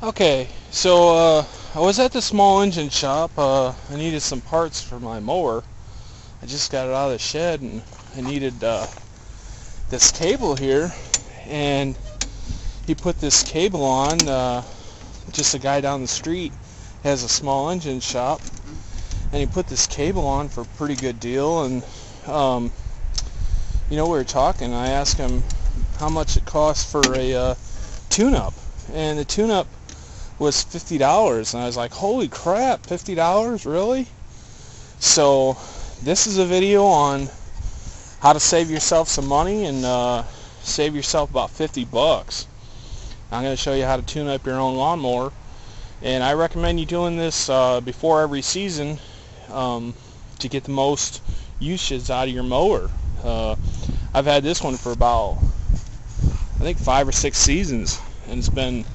Okay, so I was at the small engine shop. I needed some parts for my mower. I just got it out of the shed and I needed this cable here, and he put this cable on. Just a guy down the street has a small engine shop, and he put this cable on for a pretty good deal. And we were talking. I asked him how much it costs for a tune-up, and the tune-up was $50, and I was like, holy crap, $50, really? So this is a video on how to save yourself some money and save yourself about 50 bucks. I'm going to show you how to tune up your own lawnmower, and I recommend you doing this before every season to get the most usage out of your mower. I've had this one for about, I think, 5 or 6 seasons, and it's been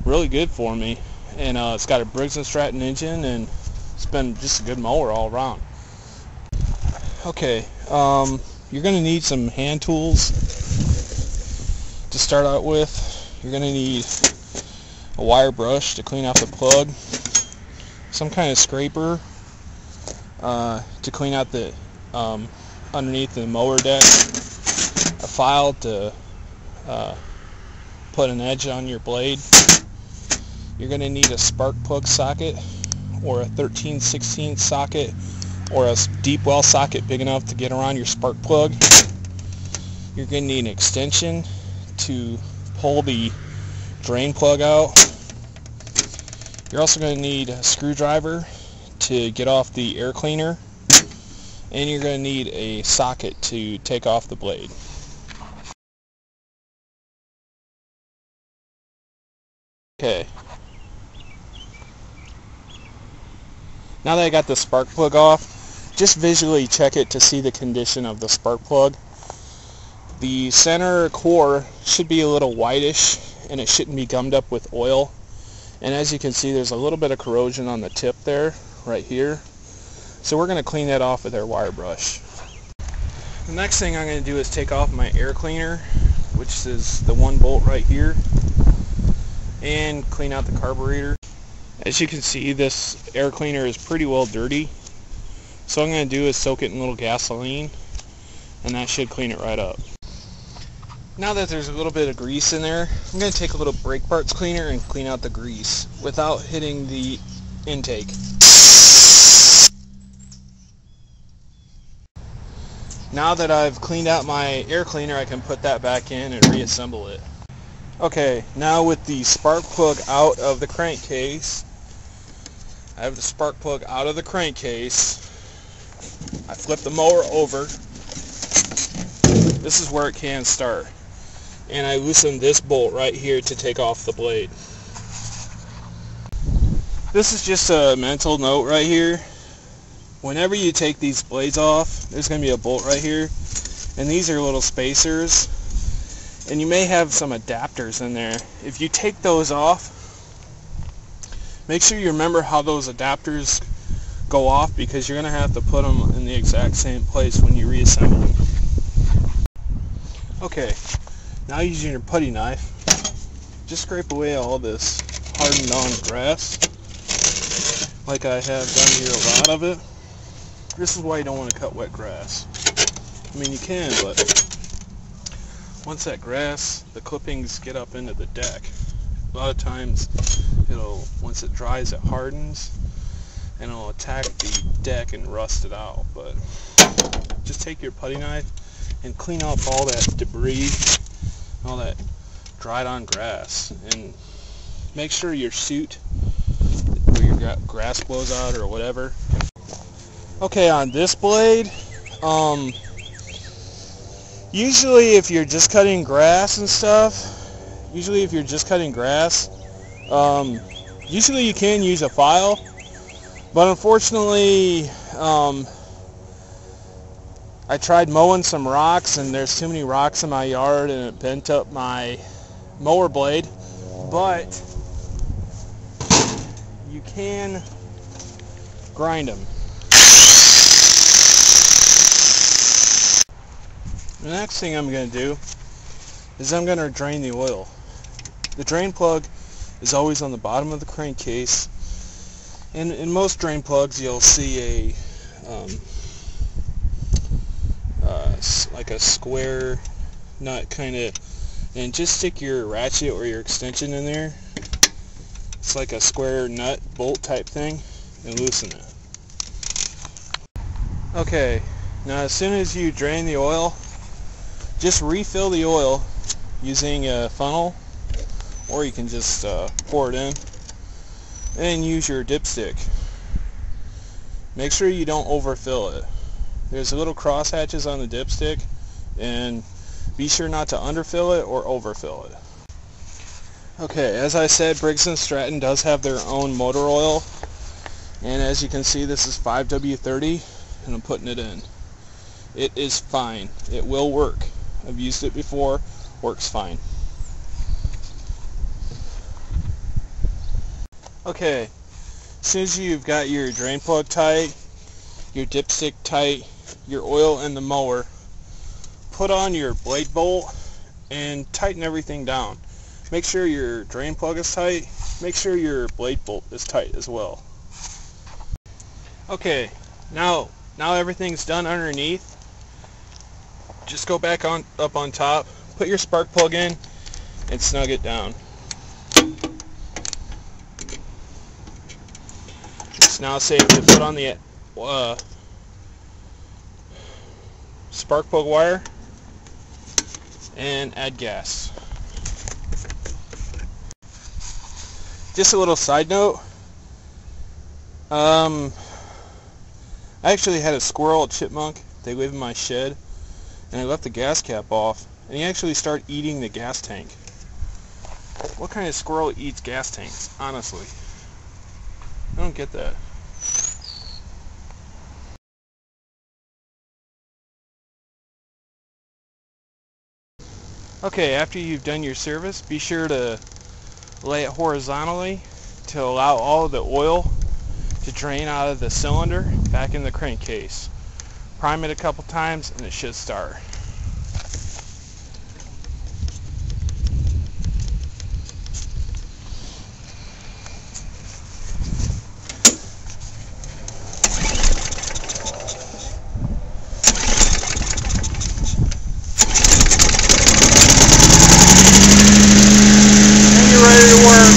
really good for me. And it's got a Briggs & Stratton engine, and it's been just a good mower all around. Okay, you're going to need some hand tools to start out with. You're going to need a wire brush to clean off the plug, some kind of scraper to clean out the underneath the mower deck, a file to put an edge on your blade. You're going to need a spark plug socket, or a 13/16 socket, or a deep well socket big enough to get around your spark plug. You're going to need an extension to pull the drain plug out. You're also going to need a screwdriver to get off the air cleaner, and you're going to need a socket to take off the blade. Okay. Now that I got the spark plug off, just visually check it to see the condition of the spark plug. The center core should be a little whitish, and it shouldn't be gummed up with oil. And as you can see, there's a little bit of corrosion on the tip there, right here. So we're going to clean that off with our wire brush. The next thing I'm going to do is take off my air cleaner, which is the one bolt right here, and clean out the carburetor. As you can see, this air cleaner is pretty well dirty. So what I'm going to do is soak it in a little gasoline, and that should clean it right up. Now that there's a little bit of grease in there, I'm going to take a little brake parts cleaner and clean out the grease without hitting the intake. Now that I've cleaned out my air cleaner, I can put that back in and reassemble it. Okay, now with the spark plug out of the crankcase, I have the spark plug out of the crankcase. I flip the mower over. This is where it can start. And I loosen this bolt right here to take off the blade. This is just a mental note right here. Whenever you take these blades off, there's going to be a bolt right here. And these are little spacers. And you may have some adapters in there. If you take those off, make sure you remember how those adapters go off, because you're going to have to put them in the exact same place when you reassemble them. Okay, now using your putty knife, just scrape away all this hardened on grass, like I have done here, a lot of it. This is why you don't want to cut wet grass. I mean, you can, but once that grass, the clippings get up into the deck, a lot of times once it dries, it hardens and it'll attack the deck and rust it out. But just take your putty knife and clean up all that debris, all that dried on grass, and make sure your chute where your grass blows out or whatever. Okay, on this blade, usually if you're just cutting grass and stuff, usually you can use a file, but unfortunately I tried mowing some rocks, and there's too many rocks in my yard, and it bent up my mower blade. But you can grind them. The next thing I'm going to do is I'm going to drain the oil. The drain plug is always on the bottom of the crankcase. And in most drain plugs you'll see a like a square nut kind of, and just stick your ratchet or your extension in there. It's like a square nut bolt type thing, and loosen it. Okay, now as soon as you drain the oil, just refill the oil using a funnel, or you can just pour it in, and use your dipstick. Make sure you don't overfill it. There's little cross hatches on the dipstick, and be sure not to underfill it or overfill it. Okay, as I said, Briggs & Stratton does have their own motor oil, and as you can see, this is 5W30, and I'm putting it in. It is fine. It will work. I've used it before. Works fine. Okay, as soon as you've got your drain plug tight, your dipstick tight, your oil and the mower, put on your blade bolt and tighten everything down. Make sure your drain plug is tight. Make sure your blade bolt is tight as well. Okay, now everything's done underneath. Just go back up on top, put your spark plug in, and snug it down. It's now safe to put on the spark plug wire and add gas. Just a little side note, I actually had a squirrel, a chipmunk. They live in my shed, and I left the gas cap off, and he actually started eating the gas tank. What kind of squirrel eats gas tanks, honestly? I don't get that. Okay, after you've done your service, be sure to lay it horizontally to allow all of the oil to drain out of the cylinder back in the crankcase. Prime it a couple times and it should start. And you're ready to work.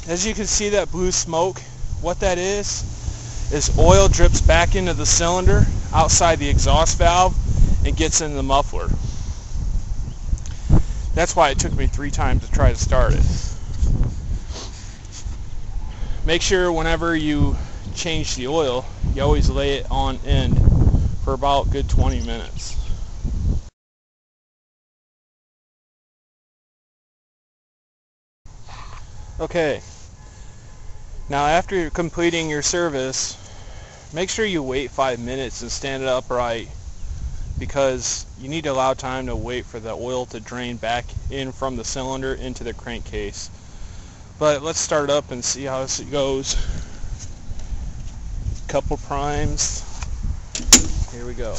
As you can see, that blue smoke, what that is oil drips back into the cylinder outside the exhaust valve and gets in the muffler. That's why it took me 3 times to try to start it. Make sure whenever you change the oil, you always lay it on end for about a good 20 minutes. Okay. Now after you're completing your service, make sure you wait 5 minutes and stand it upright, because you need to allow time to wait for the oil to drain back in from the cylinder into the crankcase. But let's start up and see how this goes. Couple primes. Here we go.